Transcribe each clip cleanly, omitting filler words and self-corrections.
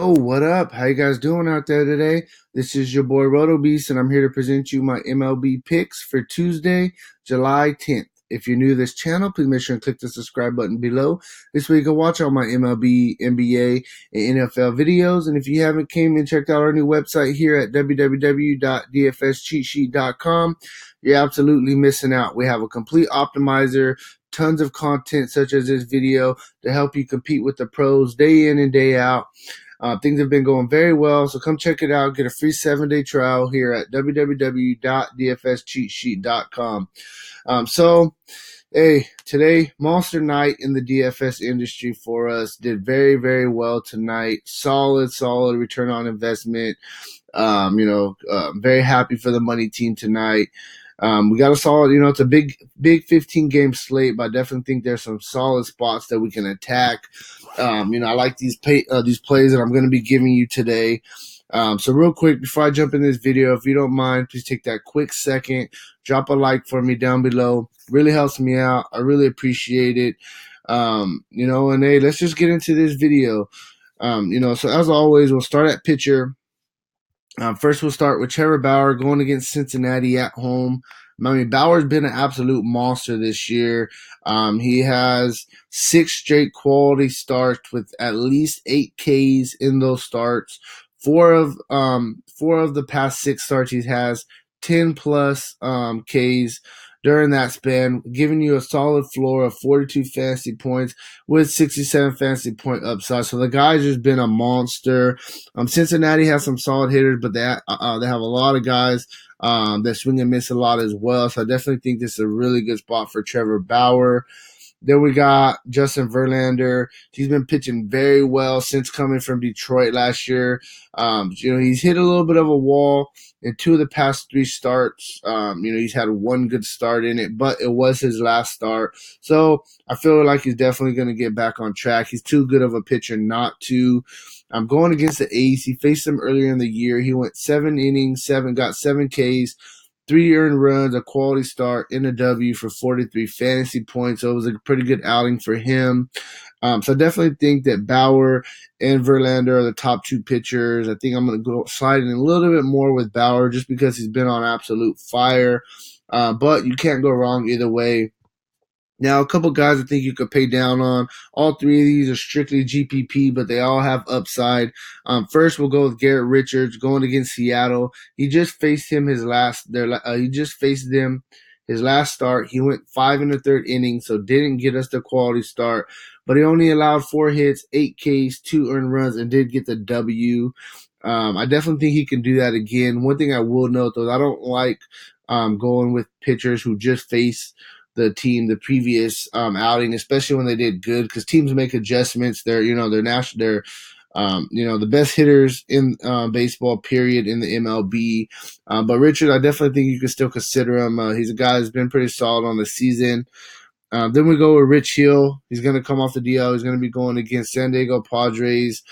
Oh, what up? How you guys doing out there today? This is your boy Roto Beast, and I'm here to present you my MLB picks for Tuesday, July 10th. If you're new to this channel, please make sure and click the subscribe button below. This way you can watch all my MLB, NBA, and NFL videos. And if you haven't came and checked out our new website here at www.dfscheatsheet.com, you're absolutely missing out. We have a complete optimizer, tons of content such as this video to help you compete with the pros day in and day out. Things have been going very well, so come check it out. Get a free 7-day trial here at www.dfscheatsheet.com. Hey, today, monster night in the DFS industry for us. Did very, very well tonight. Solid return on investment. Very happy for the money team tonight. We got a solid, it's a big 15 game slate, but I definitely think there's some solid spots that we can attack. I like these plays that I'm going to be giving you today. So real quick, before I jump in this video, if you don't mind, please take that quick second, drop a like for me down below. Really helps me out. I really appreciate it. And hey, let's just get into this video. So as always, we'll start at pitcher. First, we'll start with Trevor Bauer going against Cincinnati at home. I mean, Bauer's been an absolute monster this year. He has 6 straight quality starts with at least 8 Ks in those starts. Four of the past 6 starts, he has 10 plus Ks during that span, giving you a solid floor of 42 fantasy points with 67 fantasy point upside. So the guy's just been a monster. Cincinnati has some solid hitters, but they have a lot of guys that swing and miss a lot as well. So I definitely think this is a really good spot for Trevor Bauer. Then we got Justin Verlander. He's been pitching very well since coming from Detroit last year. He's hit a little bit of a wall in 2 of the past 3 starts. He's had 1 good start in it, but it was his last start. So I feel like he's definitely going to get back on track. He's too good of a pitcher not to. I'm going against the A's. He faced them earlier in the year. He went 7 innings, got 7 Ks. 3 earned runs, a quality start, in a W for 43 fantasy points. So it was a pretty good outing for him. So I definitely think that Bauer and Verlander are the top 2 pitchers. I think I'm going to go sliding a little bit more with Bauer just because he's been on absolute fire. But you can't go wrong either way. Now, a couple guys I think you could pay down on. All 3 of these are strictly GPP, but they all have upside. First, we'll go with Garrett Richards going against Seattle. He just faced him his last start. He went 5 in the 3rd inning, so didn't get us the quality start. But he only allowed 4 hits, 8 Ks, 2 earned runs, and did get the W. I definitely think he can do that again. One thing I will note, though, I don't like going with pitchers who just face the team the previous outing, especially when they did good, because teams make adjustments. They're the best hitters in baseball, period, in the MLB. But Richard, I definitely think you can still consider him. He's a guy who's been pretty solid on the season. Then we go with Rich Hill. He's going to come off the DL. He's going to be going against San Diego Padres.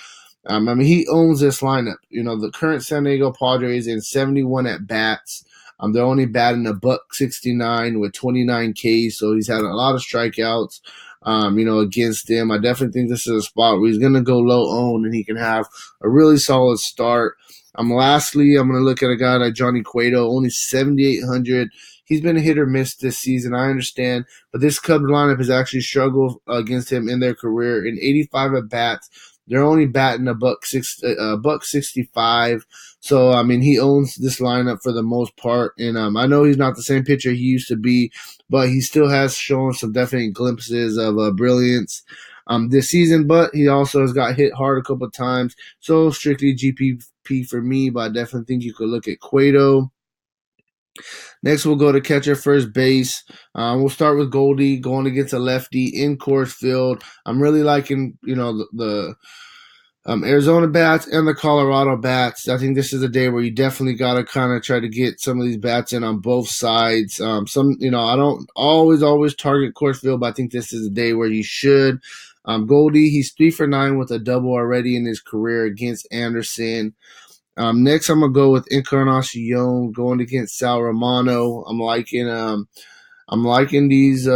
He owns this lineup. The current San Diego Padres in 71 at bats. They're only batting a .69 with 29 Ks, so he's had a lot of strikeouts, against him. I definitely think this is a spot where he's going to go low owned and he can have a really solid start. Lastly, I'm going to look at a guy like Johnny Cueto, only 7,800. He's been a hit or miss this season, I understand, but this Cubs lineup has actually struggled against him in their career. In 85 at bats, they're only batting a .65. So, he owns this lineup for the most part. And I know he's not the same pitcher he used to be, but he still has shown some definite glimpses of brilliance this season. But he also has got hit hard a couple of times. So, strictly GPP for me, but I definitely think you could look at Cueto. Next, we'll go to catcher first base. We'll start with Goldie going against a lefty in Coors Field. I'm really liking, the Arizona bats and the Colorado bats. I think this is a day where you definitely got to kind of try to get some of these bats in on both sides. I don't always target Coors Field, but I think this is a day where you should. Goldie, he's 3 for 9 with a double already in his career against Anderson. Next, I'm gonna go with Encarnacion going against Sal Romano. I'm liking these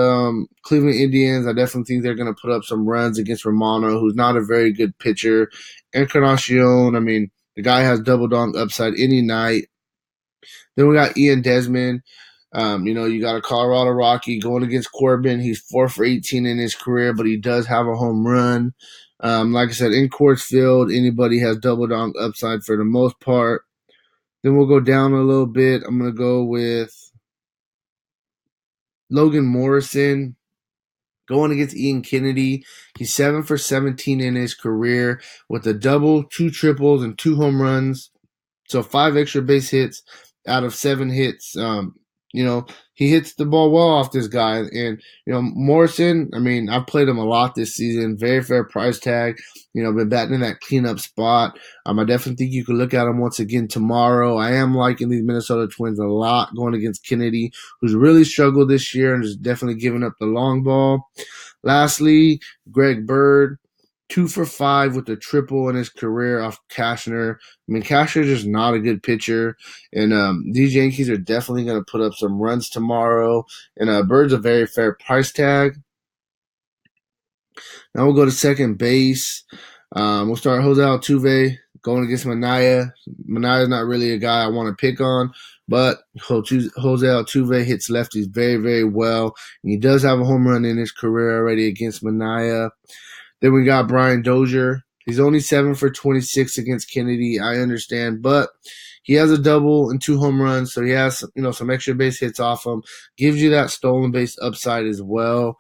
Cleveland Indians. I definitely think they're going to put up some runs against Romano, who's not a very good pitcher. Encarnacion, I mean, the guy has double dong upside any night. Then we got Ian Desmond. You got a Colorado Rocky going against Corbin. He's 4 for 18 in his career, but he does have a home run. Like I said, in Coors Field, anybody has double dong upside for the most part. Then we'll go down a little bit. I'm going to go with Logan Morrison going against Ian Kennedy. He's 7 for 17 in his career with a double, 2 triples, and 2 home runs. So 5 extra base hits out of 7 hits. He hits the ball well off this guy. And, Morrison, I mean, I've played him a lot this season. Very fair price tag. Been batting in that cleanup spot. I definitely think you could look at him once again tomorrow. I am liking these Minnesota Twins a lot going against Kennedy, who's really struggled this year and is definitely giving up the long ball. Lastly, Greg Bird. 2 for 5 with a triple in his career off Cashner. I mean, Cashner's just not a good pitcher. And these Yankees are definitely going to put up some runs tomorrow. And Bird's a very fair price tag. Now we'll go to second base. We'll start Jose Altuve going against Manaea. Manaea's not really a guy I want to pick on, but Jose Altuve hits lefties very, very well. And he does have a home run in his career already against Manaea. Then we got Brian Dozier. He's only 7 for 26 against Kennedy. I understand, but he has a double and 2 home runs, so he has some extra base hits off him. Gives you that stolen base upside as well.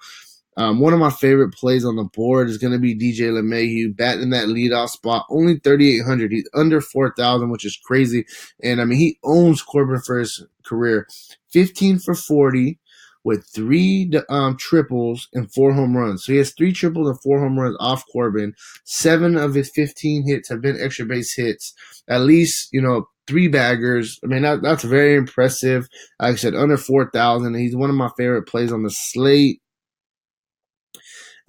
One of my favorite plays on the board is going to be DJ LeMahieu batting in that leadoff spot. Only 3,800. He's under 4,000, which is crazy. And I mean, he owns Corbin for his career. 15 for 40. With 3 triples and 4 home runs. So he has 3 triples and 4 home runs off Corbin. 7 of his 15 hits have been extra base hits. At least, 3 baggers. I mean, that's very impressive. Like I said, under 4,000. He's one of my favorite plays on the slate.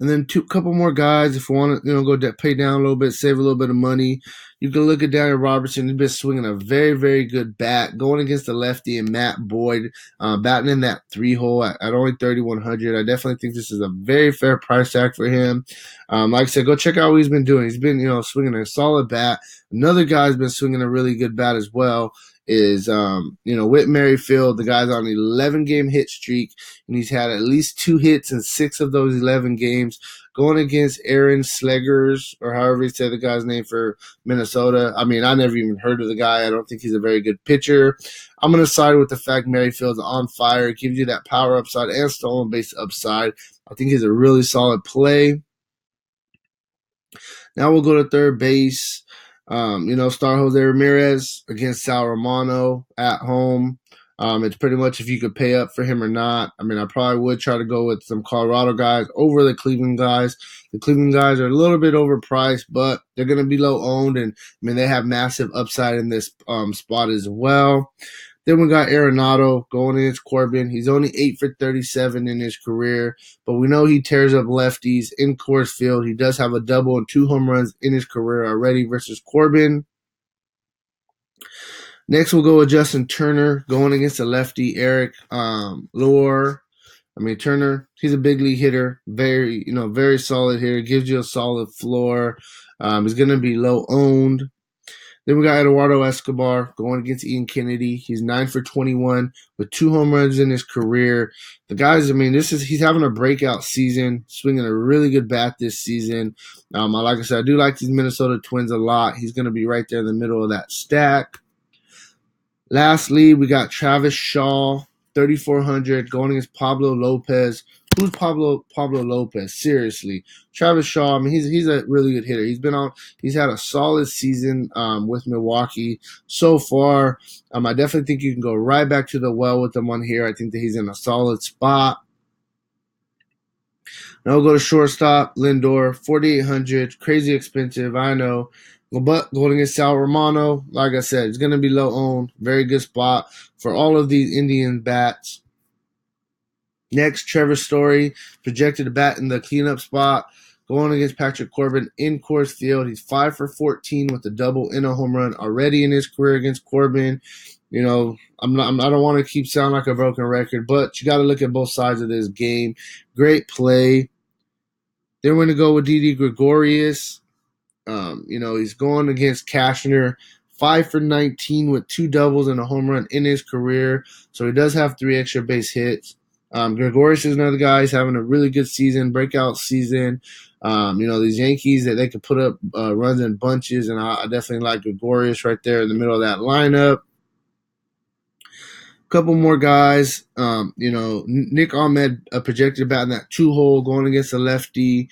And then couple more guys, if you want to, go pay down a little bit, save a little bit of money. You can look at Daniel Robertson. He's been swinging a very, very good bat, going against the lefty and Matt Boyd, batting in that 3-hole at only 3,100. I definitely think this is a very fair price tag for him. Like I said, go check out what he's been doing. He's been, swinging a solid bat. Another guy's been swinging a really good bat as well is, Whit Merrifield. The guy's on an 11-game hit streak, and he's had at least 2 hits in 6 of those 11 games. Going against Aaron Slegers, or however you say the guy's name for Minnesota. I mean, I never even heard of the guy. I don't think he's a very good pitcher. I'm going to side with the fact Merrifield's on fire. It gives you that power upside and stolen base upside. I think he's a really solid play. Now we'll go to third base. Start Jose Ramirez against Sal Romano at home. It's pretty much if you could pay up for him or not. I mean, I probably would try to go with some Colorado guys over the Cleveland guys. The Cleveland guys are a little bit overpriced, but they're going to be low owned, and I mean, they have massive upside in this spot as well. Then we got Arenado going against Corbin. He's only 8 for 37 in his career, but we know he tears up lefties in Coors Field. He does have a double and 2 home runs in his career already versus Corbin. Next, we'll go with Justin Turner going against the lefty Eric Lohr. I mean, Turner, he's a big league hitter, very solid hitter, gives you a solid floor. He's going to be low owned. Then we got Eduardo Escobar going against Ian Kennedy. He's 9 for 21 with 2 home runs in his career. The guys, I mean, he's having a breakout season, swinging a really good bat this season. Like I said, I do like these Minnesota Twins a lot. He's going to be right there in the middle of that stack. Lastly, we got Travis Shaw, 3,400, going against Pablo Lopez. Who's Pablo Lopez? Seriously, Travis Shaw. I mean, he's a really good hitter. He's had a solid season with Milwaukee so far. I definitely think you can go right back to the well with him on here. I think that he's in a solid spot. Now we'll go to shortstop Lindor, 4,800, crazy expensive. I know. But going against Sal Romano, like I said, it's going to be low owned. Very good spot for all of these Indian bats. Next, Trevor Story, projected to bat in the cleanup spot, going against Patrick Corbin in Coors Field. He's 5 for 14 with a double and a home run already in his career against Corbin. I don't want to keep sounding like a broken record, but you got to look at both sides of this game. Great play. Then we're going to go with Didi Gregorius. He's going against Cashner, 5 for 19 with 2 doubles and a home run in his career. So he does have 3 extra base hits. Gregorius is another guy. He's having a really good season, breakout season. These Yankees that they could put up runs in bunches, and I definitely like Gregorius right there in the middle of that lineup. Couple more guys. Nick Ahmed projected about in that 2-hole going against the lefty.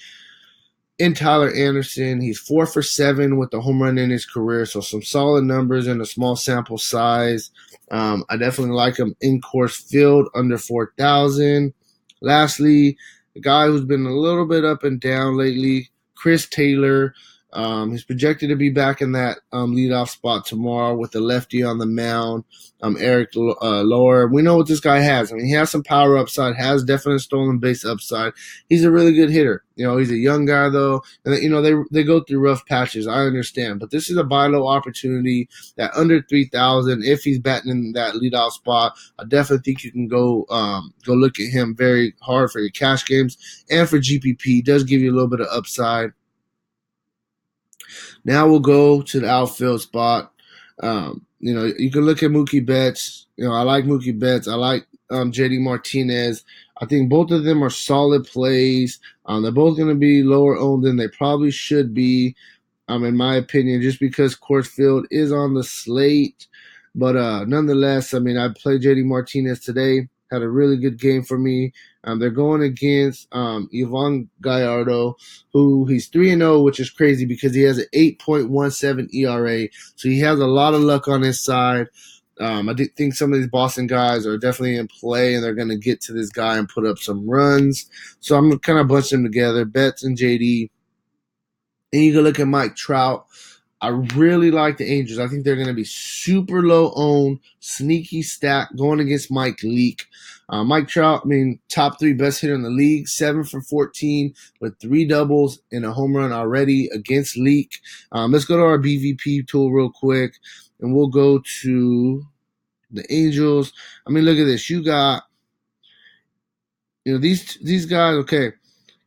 In Tyler Anderson, he's 4 for 7 with a home run in his career, so some solid numbers in a small sample size. I definitely like him in course field under 4,000. Lastly, the guy who's been a little bit up and down lately, Chris Taylor. He's projected to be back in that leadoff spot tomorrow with the lefty on the mound, Eric Lohr. We know what this guy has. I mean, he has some power upside, has definite stolen base upside. He's a really good hitter. He's a young guy, though, and, they go through rough patches. I understand. But this is a buy low opportunity that under 3,000, if he's batting in that leadoff spot, I definitely think you can go look at him very hard for your cash games and for GPP. He does give you a little bit of upside. Now we'll go to the outfield spot. You can look at Mookie Betts. I like Mookie Betts. I like JD Martinez. I think both of them are solid plays. They're both going to be lower owned than they probably should be, in my opinion, just because Coors Field is on the slate. But nonetheless, I played JD Martinez today. Had a really good game for me. They're going against Ivan Gallardo, who he's 3-0, which is crazy because he has an 8.17 ERA. So he has a lot of luck on his side. I think some of these Boston guys are definitely in play, and they're going to get to this guy and put up some runs. So I'm going to kind of bunch them together, Betts and JD. And you can look at Mike Trout. I really like the Angels. I think they're going to be super low owned, sneaky stack going against Mike Leake. Mike Trout, top 3 best hitter in the league, 7 for 14 with 3 doubles and a home run already against Leake. Let's go to our BVP tool real quick, and we'll go to the Angels. Look at this. You got, these guys, okay.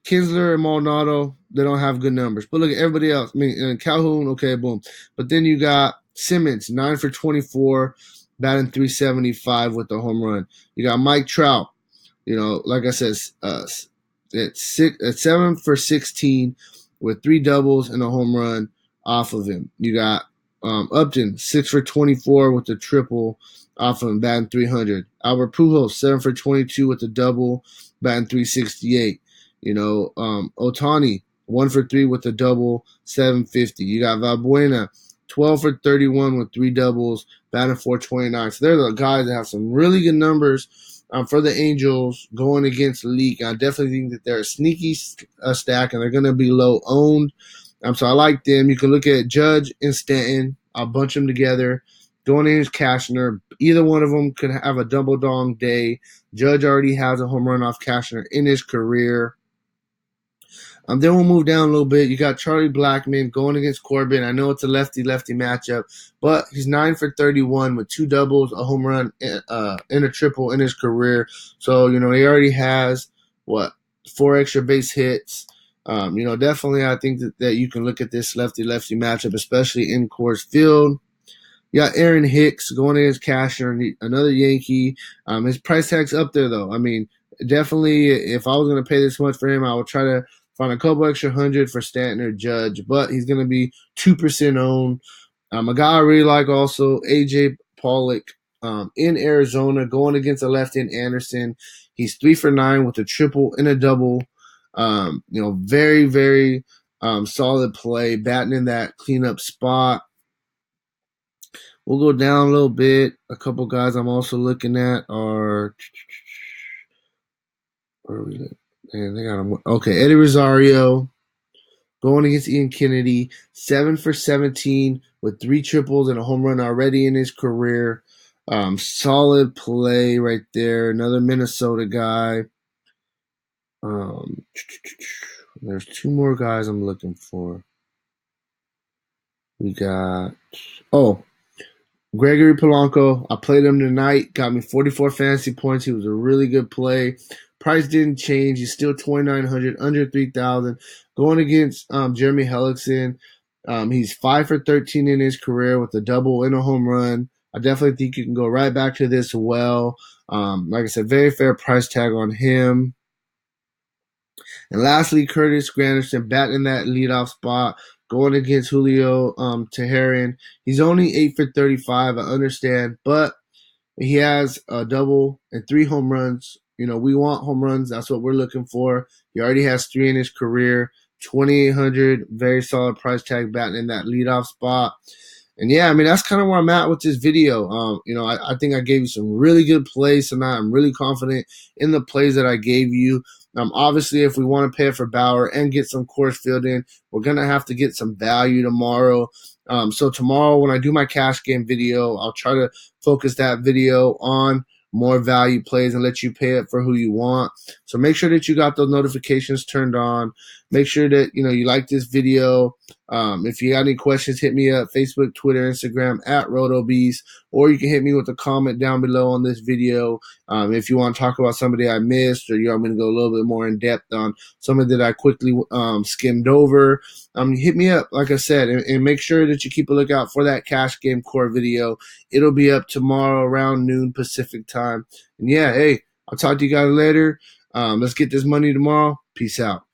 Kinsler and Maldonado, they don't have good numbers. But look at everybody else. Calhoun, okay, boom. But then you got Simmons, 9 for 24, batting 375 with the home run. You got Mike Trout, like I said, at 7 for 16 with 3 doubles and a home run off of him. You got Upton, 6 for 24 with a triple off of him, batting 300. Albert Pujols, 7 for 22 with a double, batting 368. Ohtani, 1 for 3 with a double, 750. You got Valbuena, 12 for 31 with 3 doubles, batting 429. So they're the guys that have some really good numbers for the Angels going against the league. I definitely think that they're a sneaky stack, and they're going to be low owned. So I like them. You can look at Judge and Stanton. I'll bunch them together. Going against Cashner. Either one of them could have a double dong day. Judge already has a home run off Cashner in his career. Then we'll move down a little bit. You got Charlie Blackmon going against Corbin. I know it's a lefty-lefty matchup, but he's 9 for 31 with 2 doubles, a home run, and a triple in his career. So, he already has, 4 extra base hits. Definitely I think that you can look at this lefty-lefty matchup, especially in Coors Field. You got Aaron Hicks going against Cashner, another Yankee. His price tag's up there, though. Definitely, if I was going to pay this much for him, I would try to find a couple extra $100 for Stanton or Judge, but he's going to be 2% owned. A guy I really like also, A.J. Pollock in Arizona, going against a lefty in Anderson. He's 3 for 9 with a triple and a double. Very, very solid play, batting in that cleanup spot. We'll go down a little bit. A couple guys I'm also looking at are where are we at? Man, they got him. Okay, Eddie Rosario going against Ian Kennedy, 7 for 17 with 3 triples and a home run already in his career. Solid play right there. Another Minnesota guy. There's 2 more guys I'm looking for. We got Gregory Polanco. I played him tonight. Got me 44 fantasy points. He was a really good play. Price didn't change. He's still 2,900, under 3,000. Going against Jeremy Hellickson. He's 5 for 13 in his career with a double and a home run. I definitely think you can go right back to this well. Like I said, very fair price tag on him. And lastly, Curtis Granderson batting in that leadoff spot, going against Julio Teheran. He's only 8 for 35, I understand, but he has a double and 3 home runs. You know, we want home runs. That's what we're looking for. He already has 3 in his career. 2,800, very solid price tag batting in that leadoff spot. And yeah, I mean, that's kind of where I'm at with this video. I think I gave you some really good plays tonight. I'm really confident in the plays that I gave you. Obviously, if we want to pay for Bauer and get some course field in, we're going to have to get some value tomorrow. So tomorrow when I do my cash game video, I'll try to focus that video on more value plays and let you pay it for who you want. So make sure that you got those notifications turned on. Make sure that, you like this video. If you got any questions, hit me up, Facebook, Twitter, Instagram, at RotoBeast, or you can hit me with a comment down below on this video. If you want to talk about somebody I missed, or you want me to go a little bit more in depth on something that I quickly skimmed over, hit me up, like I said, and make sure that you keep a lookout for that cash game core video. It'll be up tomorrow around noon Pacific time. And yeah, hey, I'll talk to you guys later. Let's get this money tomorrow. Peace out.